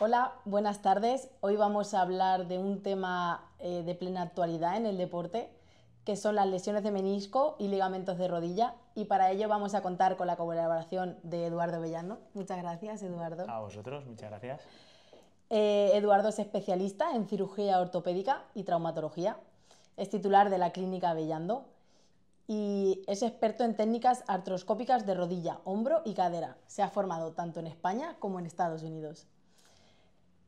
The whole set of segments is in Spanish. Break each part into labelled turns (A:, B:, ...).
A: Hola, buenas tardes. Hoy vamos a hablar de un tema de plena actualidad en el deporte, que son las lesiones de menisco y ligamentos de rodilla. Y para ello vamos a contar con la colaboración de Eduardo Bellano. Muchas gracias, Eduardo.
B: A vosotros, muchas gracias.
A: Eduardo es especialista en cirugía ortopédica y traumatología. Es titular de la Clínica Bellando y es experto en técnicas artroscópicas de rodilla, hombro y cadera. Se ha formado tanto en España como en Estados Unidos.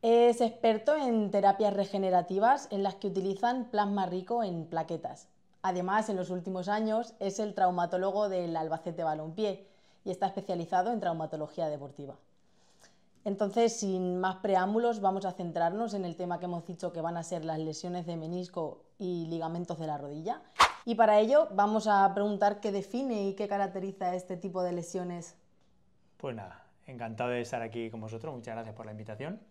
A: Es experto en terapias regenerativas en las que utilizan plasma rico en plaquetas. Además, en los últimos años es el traumatólogo del Albacete Balompié y está especializado en traumatología deportiva. Entonces, sin más preámbulos, vamos a centrarnos en el tema que hemos dicho que van a ser las lesiones de menisco y ligamentos de la rodilla. Y para ello vamos a preguntar qué define y qué caracteriza este tipo de lesiones.
B: Pues nada, encantado de estar aquí con vosotros, muchas gracias por la invitación,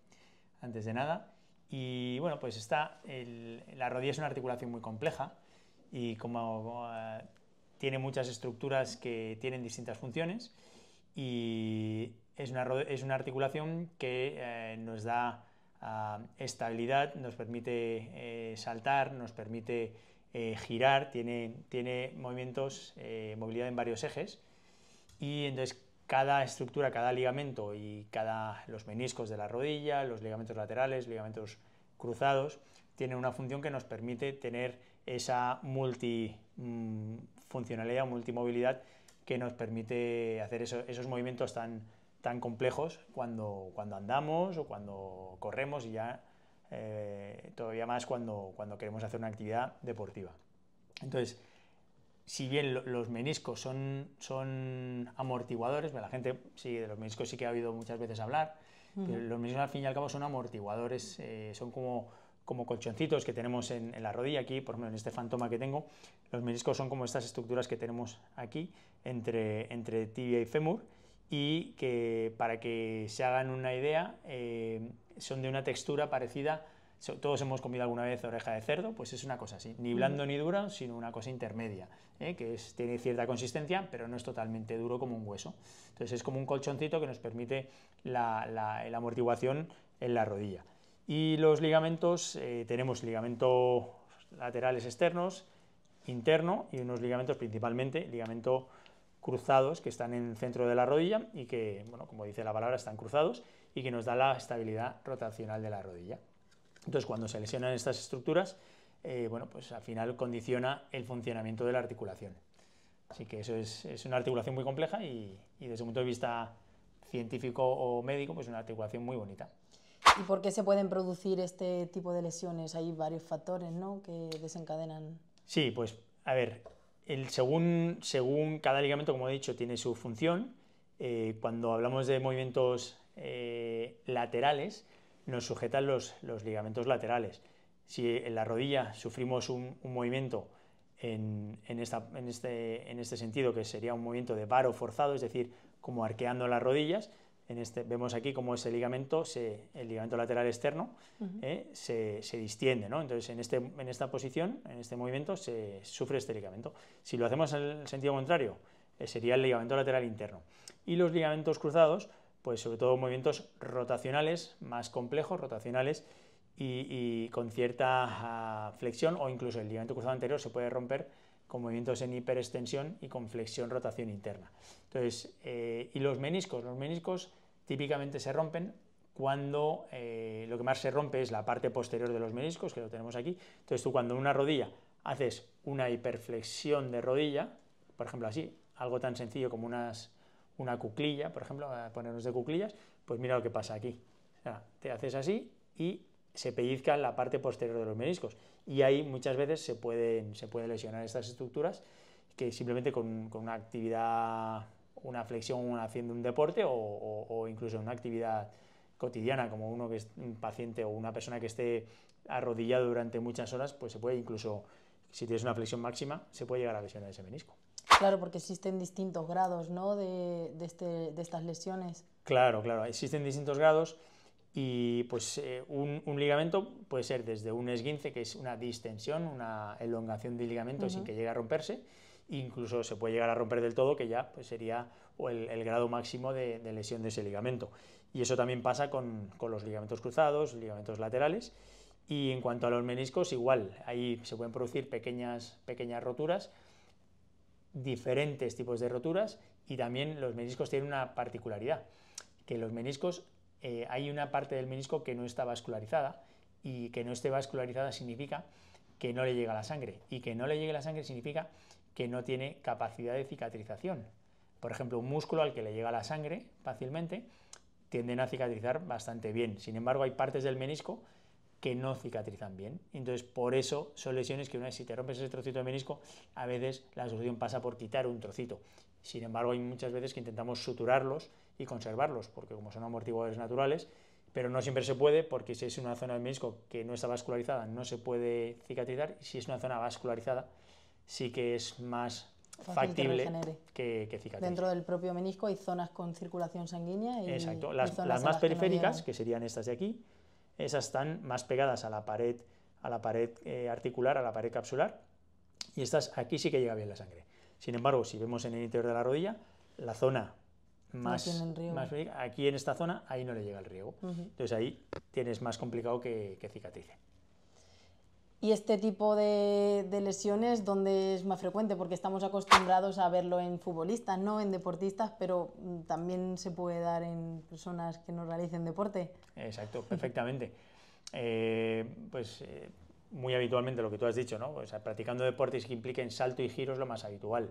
B: antes de nada. Y bueno, pues la rodilla es una articulación muy compleja y como tiene muchas estructuras que tienen distintas funciones y es una articulación que nos da estabilidad, nos permite saltar, nos permite girar, tiene movimientos, movilidad en varios ejes y entonces cada estructura, cada ligamento y los meniscos de la rodilla, los ligamentos laterales, ligamentos cruzados, tienen una función que nos permite tener esa multifuncionalidad, multimovilidad que nos permite hacer esos movimientos tan complejos cuando andamos o cuando corremos y ya todavía más cuando queremos hacer una actividad deportiva. Entonces, si bien los meniscos son amortiguadores, la gente sí, de los meniscos sí que ha oído muchas veces hablar, pero los meniscos al fin y al cabo son amortiguadores, son como colchoncitos que tenemos en la rodilla aquí, por ejemplo en este fantoma que tengo, los meniscos son como estas estructuras que tenemos aquí entre tibia y fémur y que para que se hagan una idea son de una textura parecida. Todos hemos comido alguna vez oreja de cerdo, pues es una cosa así, ni blando ni duro, sino una cosa intermedia, que tiene cierta consistencia, pero no es totalmente duro como un hueso. Entonces es como un colchoncito que nos permite la amortiguación en la rodilla. Y los ligamentos, tenemos ligamentos laterales externos, interno y unos ligamentos principalmente, ligamento cruzados que están en el centro de la rodilla y que, bueno, como dice la palabra, están cruzados y que nos da la estabilidad rotacional de la rodilla. Entonces, cuando se lesionan estas estructuras, bueno, pues al final condiciona el funcionamiento de la articulación. Así que eso es una articulación muy compleja y desde un punto de vista científico o médico, pues una articulación muy bonita.
A: ¿Y por qué se pueden producir este tipo de lesiones? Hay varios factores, ¿no?, que desencadenan.
B: Sí, pues a ver, según cada ligamento, como he dicho, tiene su función. Cuando hablamos de movimientos laterales, nos sujetan los ligamentos laterales. Si en la rodilla sufrimos un movimiento en este sentido, que sería un movimiento de varo forzado, es decir, como arqueando las rodillas, vemos aquí cómo ese ligamento, el ligamento lateral externo, se distiende, ¿no? Entonces en esta posición, en este movimiento, se sufre este ligamento. Si lo hacemos en el sentido contrario, sería el ligamento lateral interno. Y los ligamentos cruzados, pues sobre todo movimientos rotacionales, más complejos, rotacionales, y con cierta flexión, o incluso el ligamento cruzado anterior se puede romper con movimientos en hiperextensión y con flexión, rotación interna. Entonces, y los meniscos típicamente se rompen cuando lo que más se rompe es la parte posterior de los meniscos, que lo tenemos aquí. Entonces tú cuando en una rodilla haces una hiperflexión de rodilla, por ejemplo así, algo tan sencillo como una cuclilla, por ejemplo, a ponernos de cuclillas, pues mira lo que pasa aquí. O sea, te haces así y se pellizca la parte posterior de los meniscos y ahí muchas veces se puede lesionar estas estructuras que simplemente con una actividad, una flexión haciendo un deporte o incluso una actividad cotidiana, como un paciente o una persona que esté arrodillado durante muchas horas, pues se puede incluso, si tienes una flexión máxima, se puede llegar a lesionar ese menisco.
A: Claro, porque existen distintos grados, ¿no?, de estas lesiones.
B: Claro, existen distintos grados y pues un ligamento puede ser desde un esguince, que es una distensión, una elongación del ligamento sin que llegue a romperse, incluso se puede llegar a romper del todo, que ya pues sería el grado máximo de lesión de ese ligamento. Y eso también pasa con los ligamentos cruzados, ligamentos laterales. Y en cuanto a los meniscos, igual, ahí se pueden producir pequeñas roturas, diferentes tipos de roturas, y también los meniscos tienen una particularidad, que los meniscos, hay una parte del menisco que no está vascularizada, y que no esté vascularizada significa que no le llega la sangre, y que no le llegue la sangre significa que no tiene capacidad de cicatrización. Por ejemplo, un músculo al que le llega la sangre fácilmente tienden a cicatrizar bastante bien. Sin embargo, hay partes del menisco que no cicatrizan bien. Entonces, por eso son lesiones que una vez si te rompes ese trocito de menisco, a veces la solución pasa por quitar un trocito. Sin embargo, hay muchas veces que intentamos suturarlos y conservarlos, porque como son amortiguadores naturales, pero no siempre se puede, porque si es una zona del menisco que no está vascularizada, no se puede cicatrizar, y si es una zona vascularizada, sí que es más factible que cicatrice.
A: Dentro del propio menisco hay zonas con circulación sanguínea y,
B: exacto.
A: y
B: Las
A: zonas
B: más periféricas,
A: no
B: que serían estas de aquí, esas están más pegadas a la pared articular, a la pared capsular, y estas aquí sí que llega bien la sangre. Sin embargo, si vemos en el interior de la rodilla, la zona más aquí en esta zona, ahí no le llega el riego. Entonces ahí tienes más complicado que cicatrice.
A: ¿Y este tipo de lesiones dónde es más frecuente? Porque estamos acostumbrados a verlo en futbolistas, ¿no? En deportistas, pero también se puede dar en personas que no realicen deporte.
B: Exacto, perfectamente. Muy habitualmente lo que tú has dicho, ¿no? O sea, practicando deportes que impliquen salto y giro es lo más habitual,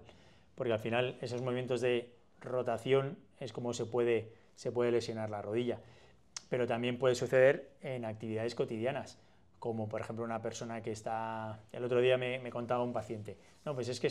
B: porque al final esos movimientos de rotación es como se puede lesionar la rodilla. Pero también puede suceder en actividades cotidianas, como por ejemplo una persona que está... El otro día me contaba un paciente, no, pues es que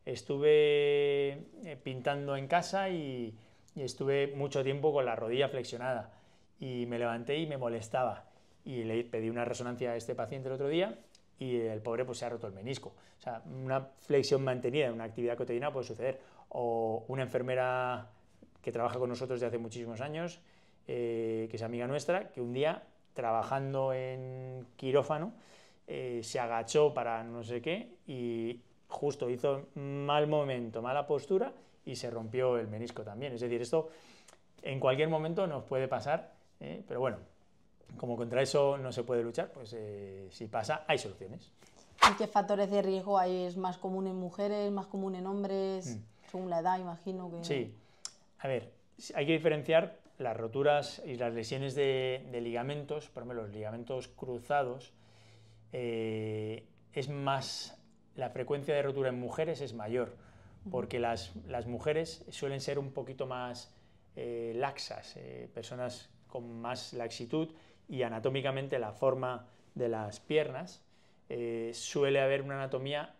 B: estuve pintando en casa y estuve mucho tiempo con la rodilla flexionada y me levanté y me molestaba, y le pedí una resonancia a este paciente el otro día y el pobre pues se ha roto el menisco. O sea, una flexión mantenida en una actividad cotidiana puede suceder. O una enfermera que trabaja con nosotros desde hace muchísimos años, que es amiga nuestra, que un día trabajando en quirófano se agachó para no sé qué y justo hizo mal momento, mala postura y se rompió el menisco también. Es decir, esto en cualquier momento nos puede pasar, pero bueno, como contra eso no se puede luchar, pues si pasa, hay soluciones.
A: ¿Y qué factores de riesgo hay? ¿Es más común en mujeres, más común en hombres? Según la edad, imagino que...
B: Sí, a ver, hay que diferenciar las roturas y las lesiones de ligamentos. Por ejemplo, los ligamentos cruzados, la frecuencia de rotura en mujeres es mayor, porque las mujeres suelen ser un poquito más laxas, personas con más laxitud, y anatómicamente la forma de las piernas suele haber una anatomía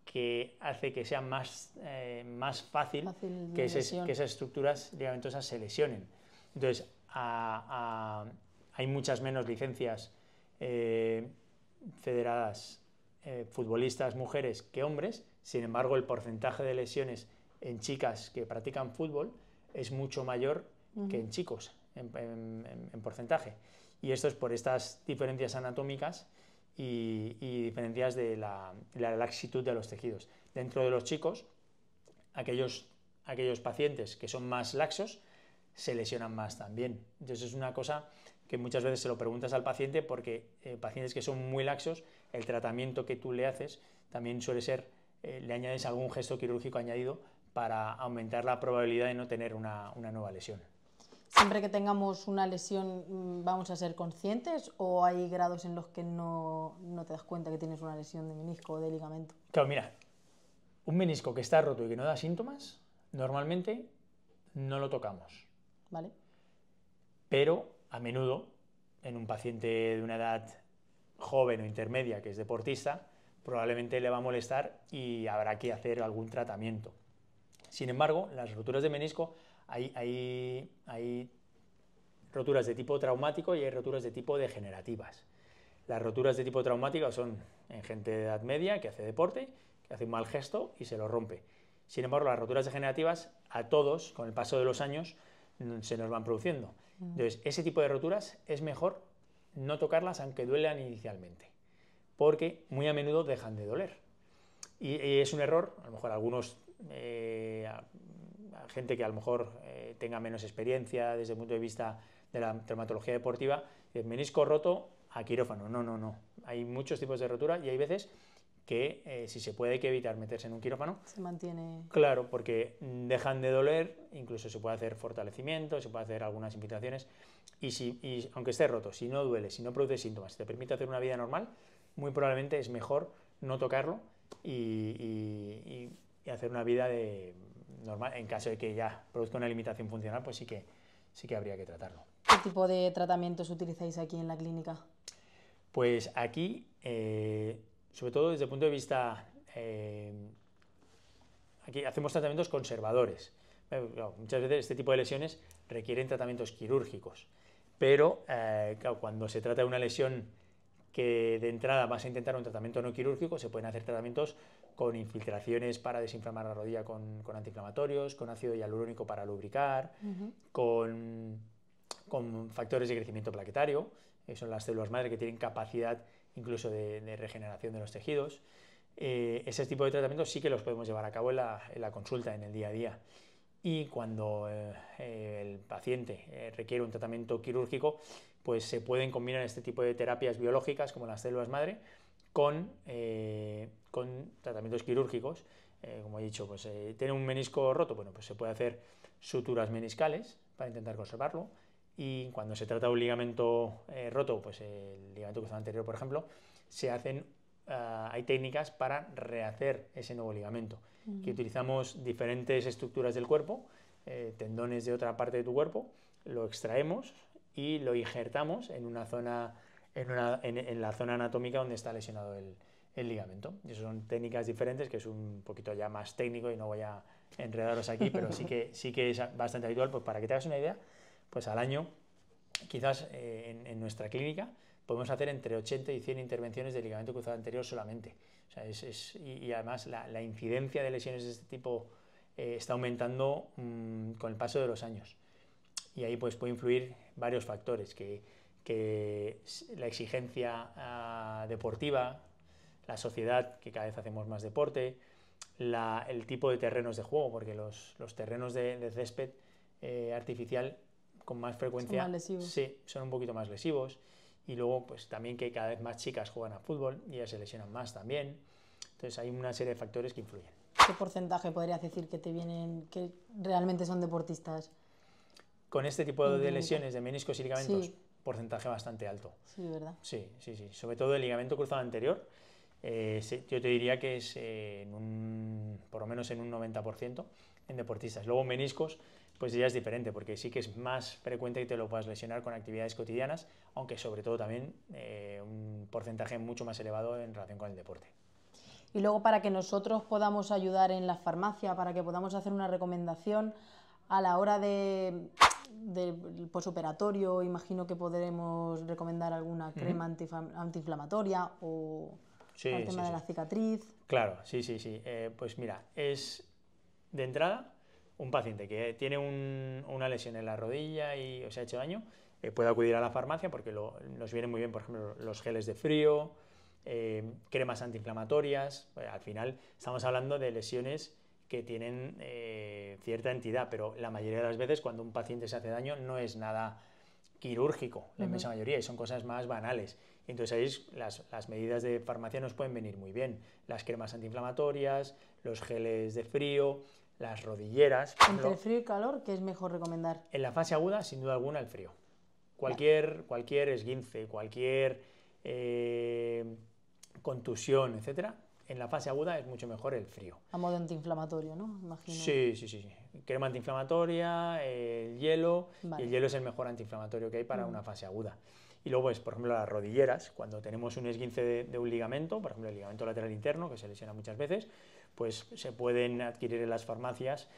B: que hace que sea más fácil que esas estructuras ligamentosas se lesionen. Entonces, hay muchas menos licencias federadas futbolistas mujeres que hombres. Sin embargo, el porcentaje de lesiones en chicas que practican fútbol es mucho mayor que en chicos, en porcentaje. Y esto es por estas diferencias anatómicas y diferencias de la laxitud de los tejidos. Dentro de los chicos, aquellos pacientes que son más laxos se lesionan más también. Entonces es una cosa que muchas veces se lo preguntas al paciente, porque pacientes que son muy laxos, el tratamiento que tú le haces también suele ser, le añades algún gesto quirúrgico añadido para aumentar la probabilidad de no tener una nueva lesión.
A: ¿Siempre que tengamos una lesión vamos a ser conscientes o hay grados en los que no te das cuenta que tienes una lesión de menisco o de ligamento?
B: Claro, mira, un menisco que está roto y que no da síntomas, normalmente no lo tocamos.
A: ¿Vale?
B: Pero a menudo, en un paciente de una edad joven o intermedia que es deportista, probablemente le va a molestar y habrá que hacer algún tratamiento. Sin embargo, las roturas de menisco, hay roturas de tipo traumático y hay roturas de tipo degenerativas. Las roturas de tipo traumático son en gente de edad media que hace deporte, que hace un mal gesto y se lo rompe. Sin embargo, las roturas degenerativas, a todos, con el paso de los años, se nos van produciendo. Entonces, ese tipo de roturas es mejor no tocarlas aunque duelan inicialmente, porque muy a menudo dejan de doler. Y es un error, a lo mejor algunos gente que a lo mejor tenga menos experiencia desde el punto de vista de la traumatología deportiva, el menisco roto a quirófano. No, no, no. Hay muchos tipos de rotura y hay veces que si se puede hay que evitar meterse en un quirófano.
A: Se mantiene.
B: Claro, porque dejan de doler, incluso se puede hacer fortalecimiento, se puede hacer algunas infiltraciones y aunque esté roto, si no duele, si no produce síntomas, si te permite hacer una vida normal, muy probablemente es mejor no tocarlo y hacer una vida normal. En caso de que ya produzca una limitación funcional, pues sí que habría que tratarlo.
A: ¿Qué tipo de tratamientos utilizáis aquí en la clínica?
B: Pues aquí, sobre todo desde el punto de vista, aquí hacemos tratamientos conservadores. Claro, muchas veces este tipo de lesiones requieren tratamientos quirúrgicos, pero claro, cuando se trata de una lesión que de entrada vas a intentar un tratamiento no quirúrgico, se pueden hacer tratamientos con infiltraciones para desinflamar la rodilla con antiinflamatorios, con ácido hialurónico para lubricar, con factores de crecimiento plaquetario, son las células madre que tienen capacidad incluso de regeneración de los tejidos. Ese tipo de tratamientos sí que los podemos llevar a cabo en la consulta, en el día a día. Y cuando el paciente requiere un tratamiento quirúrgico, pues se pueden combinar este tipo de terapias biológicas como las células madre con tratamientos quirúrgicos. Como he dicho, pues tiene un menisco roto, bueno, pues se puede hacer suturas meniscales para intentar conservarlo. Y cuando se trata de un ligamento roto, pues el ligamento cruzado anterior, por ejemplo, hay técnicas para rehacer ese nuevo ligamento, que utilizamos diferentes estructuras del cuerpo, tendones de otra parte de tu cuerpo, lo extraemos y lo injertamos en una zona, en la zona anatómica donde está lesionado el ligamento. Y eso son técnicas diferentes, que es un poquito ya más técnico y no voy a enredaros aquí, pero sí que es bastante habitual. Pues para que te hagas una idea, pues al año, quizás en nuestra clínica, podemos hacer entre 80 y 100 intervenciones de ligamento cruzado anterior solamente. O sea, y además la incidencia de lesiones de este tipo está aumentando con el paso de los años. Y ahí pues puede influir varios factores, que la exigencia deportiva, la sociedad, que cada vez hacemos más deporte, el tipo de terrenos de juego, porque los terrenos de césped artificial con más frecuencia
A: son más lesivos.
B: Sí, son un poquito más lesivos. Y luego pues también que cada vez más chicas juegan a fútbol y ellas se lesionan más también. Entonces hay una serie de factores que influyen.
A: ¿Qué porcentaje podrías decir que te vienen, que realmente son deportistas?
B: Con este tipo de lesiones de meniscos y ligamentos,
A: Sí.
B: Porcentaje bastante alto.
A: Sí, ¿verdad?
B: Sí. Sobre todo el ligamento cruzado anterior, yo te diría que es por lo menos en un 90% en deportistas. Luego meniscos, pues ya es diferente, porque sí que es más frecuente que te lo puedas lesionar con actividades cotidianas, aunque sobre todo también un porcentaje mucho más elevado en relación con el deporte.
A: Y luego, para que nosotros podamos ayudar en la farmacia, para que podamos hacer una recomendación a la hora del posoperatorio, imagino que podremos recomendar alguna crema antiinflamatoria o el tema de la cicatriz.
B: Claro, sí. Pues mira, es de entrada un paciente que tiene una lesión en la rodilla y se ha hecho daño, puede acudir a la farmacia porque nos vienen muy bien, por ejemplo, los geles de frío, cremas antiinflamatorias. Al final estamos hablando de lesiones que tienen cierta entidad, pero la mayoría de las veces cuando un paciente se hace daño no es nada quirúrgico, la inmensa mayoría, y son cosas más banales. Entonces ahí las medidas de farmacia nos pueden venir muy bien. Las cremas antiinflamatorias, los geles de frío, las rodilleras.
A: Entre el frío y calor, ¿qué es mejor recomendar?
B: En la fase aguda, sin duda alguna, el frío. Cualquier esguince, cualquier contusión, etcétera, en la fase aguda es mucho mejor el frío.
A: A modo antiinflamatorio, ¿no? Imagino.
B: Sí. Crema antiinflamatoria, el hielo,
A: Vale.
B: y el hielo es el mejor antiinflamatorio que hay para una fase aguda. Y luego, pues, por ejemplo, las rodilleras, cuando tenemos un esguince de un ligamento, por ejemplo, el ligamento lateral interno, que se lesiona muchas veces, pues se pueden adquirir en las farmacias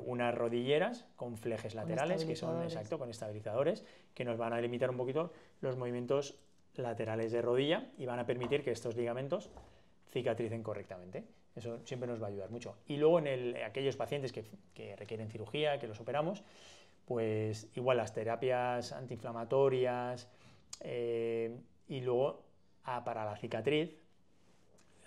B: unas rodilleras con flejes laterales, que son, exacto, con estabilizadores, que nos van a limitar un poquito los movimientos laterales de rodilla y van a permitir que estos ligamentos cicatricen correctamente. Eso siempre nos va a ayudar mucho. Y luego en aquellos pacientes que requieren cirugía, que los operamos, pues igual las terapias antiinflamatorias y luego para la cicatriz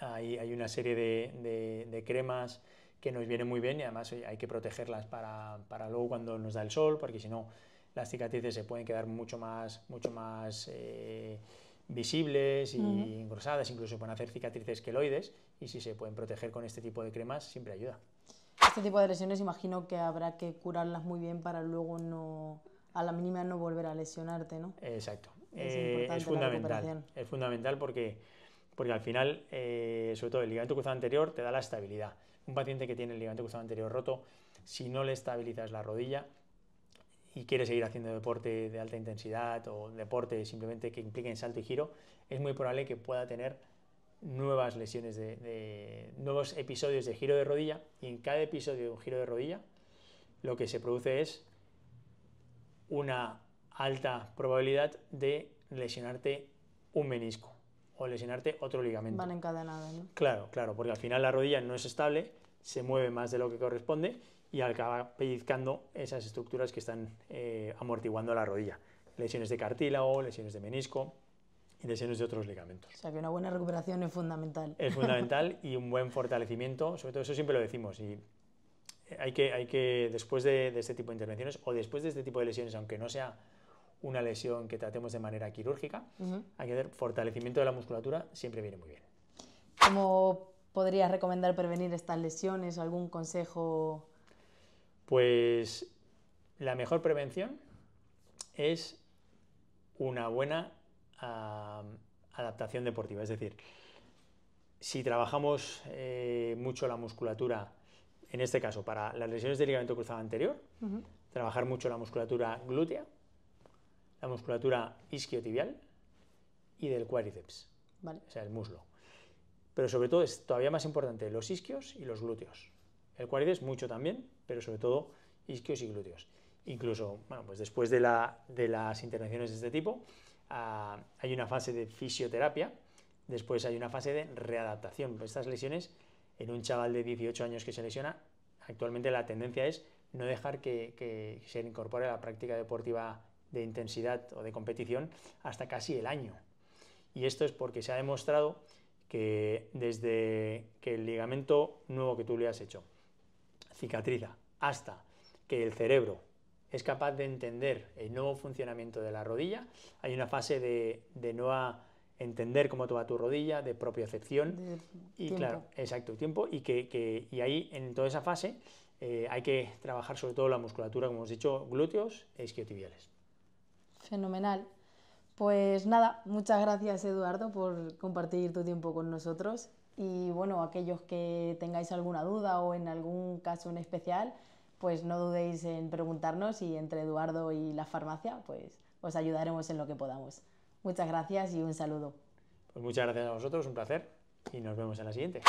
B: hay una serie de cremas que nos vienen muy bien y además hay que protegerlas para luego cuando nos da el sol, porque si no las cicatrices se pueden quedar mucho más visibles y engrosadas, incluso se pueden hacer cicatrices queloides, y si se pueden proteger con este tipo de cremas siempre ayuda.
A: Este tipo de lesiones imagino que habrá que curarlas muy bien para luego no, a la mínima no volver a lesionarte, ¿no?
B: Exacto.
A: Es
B: fundamental. Es fundamental porque al final, sobre todo el ligamento cruzado anterior te da la estabilidad. Un paciente que tiene el ligamento cruzado anterior roto, si no le estabilizas la rodilla y quiere seguir haciendo deporte de alta intensidad o deporte simplemente que implique en salto y giro, es muy probable que pueda tener nuevas lesiones, nuevos episodios de giro de rodilla, y en cada episodio de un giro de rodilla lo que se produce es una alta probabilidad de lesionarte un menisco o lesionarte otro ligamento.
A: Van encadenadas, ¿no?
B: Claro, porque al final la rodilla no es estable, se mueve más de lo que corresponde y acaba pellizcando esas estructuras que están amortiguando la rodilla. Lesiones de cartílago, lesiones de menisco y lesiones de otros ligamentos.
A: O sea que una buena recuperación es fundamental.
B: Es fundamental, y un buen fortalecimiento, sobre todo eso siempre lo decimos, y hay que después de este tipo de intervenciones o después de este tipo de lesiones, aunque no sea una lesión que tratemos de manera quirúrgica, hay que hacer fortalecimiento de la musculatura, siempre viene muy bien.
A: ¿Cómo podrías recomendar prevenir estas lesiones? ¿Algún consejo?
B: Pues la mejor prevención es una buena adaptación deportiva, es decir, si trabajamos mucho la musculatura, en este caso para las lesiones del ligamento cruzado anterior, trabajar mucho la musculatura glútea, la musculatura isquiotibial y del cuádriceps,
A: Vale.
B: o sea, el muslo. Pero sobre todo es todavía más importante los isquios y los glúteos. El cuádriceps mucho también, pero sobre todo isquios y glúteos. Incluso, bueno, pues después de las intervenciones de este tipo, hay una fase de fisioterapia, después hay una fase de readaptación. Estas lesiones, en un chaval de 18 años que se lesiona, actualmente la tendencia es no dejar que se incorpore a la práctica deportiva de intensidad o de competición hasta casi el año. Y esto es porque se ha demostrado que desde que el ligamento nuevo que tú le has hecho cicatriza hasta que el cerebro es capaz de entender el nuevo funcionamiento de la rodilla, hay una fase de nueva entender cómo va tu rodilla, de propiocepción y
A: tiempo.
B: Claro, exacto, tiempo, y ahí en toda esa fase hay que trabajar sobre todo la musculatura, como hemos dicho, glúteos e isquiotibiales.
A: Fenomenal. Pues nada, muchas gracias Eduardo por compartir tu tiempo con nosotros, y bueno, aquellos que tengáis alguna duda o en algún caso en especial, pues no dudéis en preguntarnos, y entre Eduardo y la farmacia pues os ayudaremos en lo que podamos. Muchas gracias y un saludo.
B: Pues muchas gracias a vosotros, un placer, y nos vemos en la siguiente.